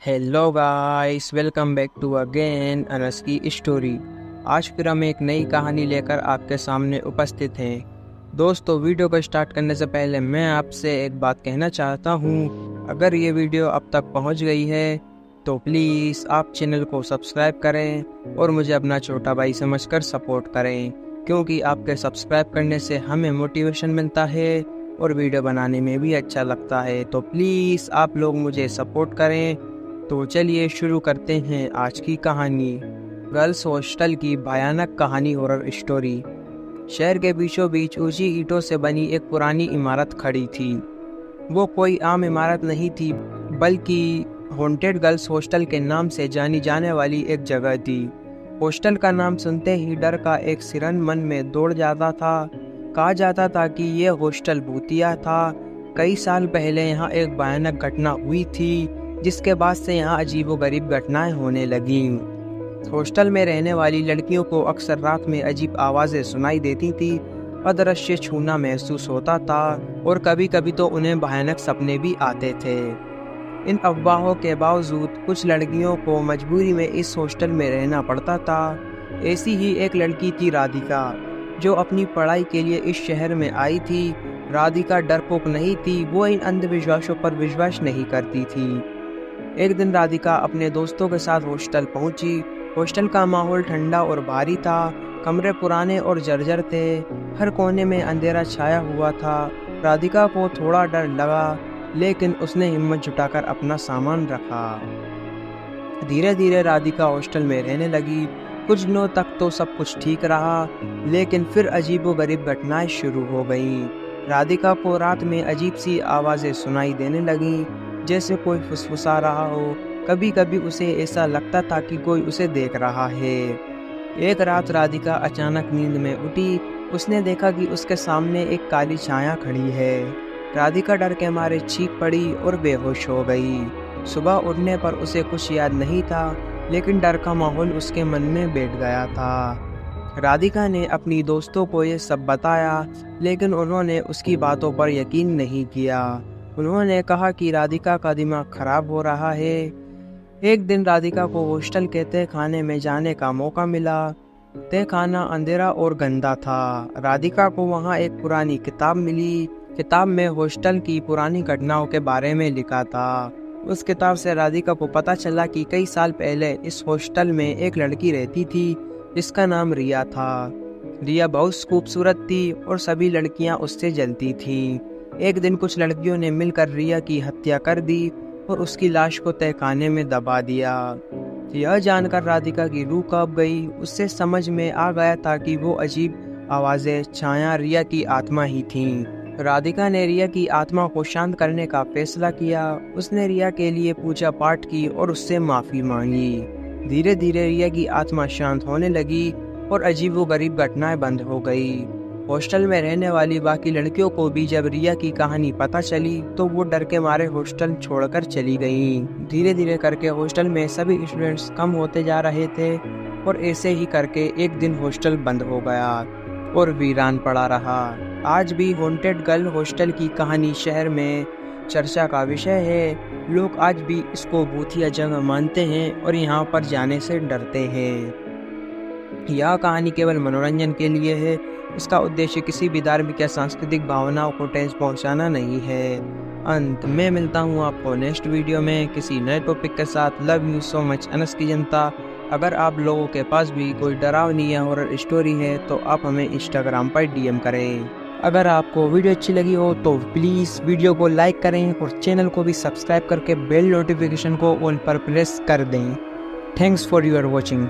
Hello guys, welcome back to again Anas की story. आज फिर हम एक नई कहानी लेकर आपके सामने उपस्थित हैं। दोस्तों, वीडियो को स्टार्ट करने से पहले मैं आपसे एक बात कहना चाहता हूँ। अगर ये वीडियो अब तक पहुँच गई है तो प्लीज़ आप चैनल को सब्सक्राइब करें और मुझे अपना छोटा भाई समझकर सपोर्ट करें, क्योंकि आपके सब्सक्राइब करने से हमें मोटिवेशन मिलता है और वीडियो बनाने में भी अच्छा लगता है। तो प्लीज़ आप लोग मुझे सपोर्ट करें। तो चलिए शुरू करते हैं आज की कहानी। गर्ल्स हॉस्टल की भयानक कहानी, हॉरर स्टोरी। शहर के बीचों बीच ऊंची ईंटों से बनी एक पुरानी इमारत खड़ी थी। वो कोई आम इमारत नहीं थी, बल्कि हॉन्टेड गर्ल्स हॉस्टल के नाम से जानी जाने वाली एक जगह थी। हॉस्टल का नाम सुनते ही डर का एक सिरन मन में दौड़ जाता था। कहा जाता था कि यह हॉस्टल भूतिया था। कई साल पहले यहाँ एक भयानक घटना हुई थी, जिसके बाद से यहाँ अजीबोगरीब घटनाएं होने लगीं। हॉस्टल में रहने वाली लड़कियों को अक्सर रात में अजीब आवाज़ें सुनाई देती थी, अदृश्य छूना महसूस होता था और कभी कभी तो उन्हें भयानक सपने भी आते थे। इन अफवाहों के बावजूद कुछ लड़कियों को मजबूरी में इस हॉस्टल में रहना पड़ता था। ऐसी ही एक लड़की थी राधिका, जो अपनी पढ़ाई के लिए इस शहर में आई थी। राधिका डरपोक नहीं थी, वो इन अंधविश्वासों पर विश्वास नहीं करती थी। एक दिन राधिका अपने दोस्तों के साथ हॉस्टल पहुंची। हॉस्टल का माहौल ठंडा और भारी था। कमरे पुराने और जर्जर थे। हर कोने में अंधेरा छाया हुआ था। राधिका को थोड़ा डर लगा, लेकिन उसने हिम्मत जुटाकर अपना सामान रखा। धीरे धीरे राधिका हॉस्टल में रहने लगी। कुछ दिनों तक तो सब कुछ ठीक रहा, लेकिन फिर अजीबोगरीब घटनाएं शुरू हो गईं। राधिका को रात में अजीब सी आवाज़ें सुनाई देने लगीं, जैसे कोई फुसफुसा रहा हो। कभी कभी उसे ऐसा लगता था कि कोई उसे देख रहा है। एक रात राधिका अचानक नींद में उठी। उसने देखा कि उसके सामने एक काली छाया खड़ी है। राधिका डर के मारे चीख पड़ी और बेहोश हो गई। सुबह उठने पर उसे कुछ याद नहीं था, लेकिन डर का माहौल उसके मन में बैठ गया था। राधिका ने अपनी दोस्तों को ये सब बताया, लेकिन उन्होंने उसकी बातों पर यकीन नहीं किया। उन्होंने कहा कि राधिका का दिमाग खराब हो रहा है। एक दिन राधिका को हॉस्टल के तहखाने में जाने का मौका मिला। तहखाना अंधेरा और गंदा था। राधिका को वहां एक पुरानी किताब मिली। किताब में हॉस्टल की पुरानी घटनाओं के बारे में लिखा था। उस किताब से राधिका को पता चला कि कई साल पहले इस हॉस्टल में एक लड़की रहती थी, जिसका नाम रिया था। रिया बहुत खूबसूरत थी और सभी लड़कियां उससे जलती थीं। एक दिन कुछ लड़कियों ने मिलकर रिया की हत्या कर दी और उसकी लाश को तहखाने में दबा दिया। यह जानकर राधिका की रूह कांप गई। उससे समझ में आ गया था कि वो अजीब आवाज़ें, छाया रिया की आत्मा ही थीं। राधिका ने रिया की आत्मा को शांत करने का फैसला किया। उसने रिया के लिए पूजा पाठ की और उससे माफ़ी मांगी। धीरे धीरे रिया की आत्मा शांत होने लगी और अजीबोगरीब घटनाएं बंद हो गई। हॉस्टल में रहने वाली बाकी लड़कियों को भी जब रिया की कहानी पता चली, तो वो डर के मारे हॉस्टल छोड़कर चली गईं। धीरे धीरे करके हॉस्टल में सभी स्टूडेंट्स कम होते जा रहे थे और ऐसे ही करके एक दिन हॉस्टल बंद हो गया और वीरान पड़ा रहा। आज भी हॉन्टेड गर्ल हॉस्टल की कहानी शहर में चर्चा का विषय है। लोग आज भी इसको भूतिया जगह मानते हैं और यहाँ पर जाने से डरते हैं। यह कहानी केवल मनोरंजन के लिए है। इसका उद्देश्य किसी भी धार्मिक या सांस्कृतिक भावनाओं को ठेस पहुंचाना नहीं है। अंत में मिलता हूं आपको नेक्स्ट वीडियो में किसी नए टॉपिक के साथ। Love you so much Anas की जनता। अगर आप लोगों के पास भी कोई डरावनी या हॉरर स्टोरी है तो आप हमें इंस्टाग्राम पर डीएम करें। अगर आपको वीडियो अच्छी लगी हो तो प्लीज़ वीडियो को लाइक करें और चैनल को भी सब्सक्राइब करके बेल नोटिफिकेशन को ऑल पर प्रेस कर दें। Thanks for your watching.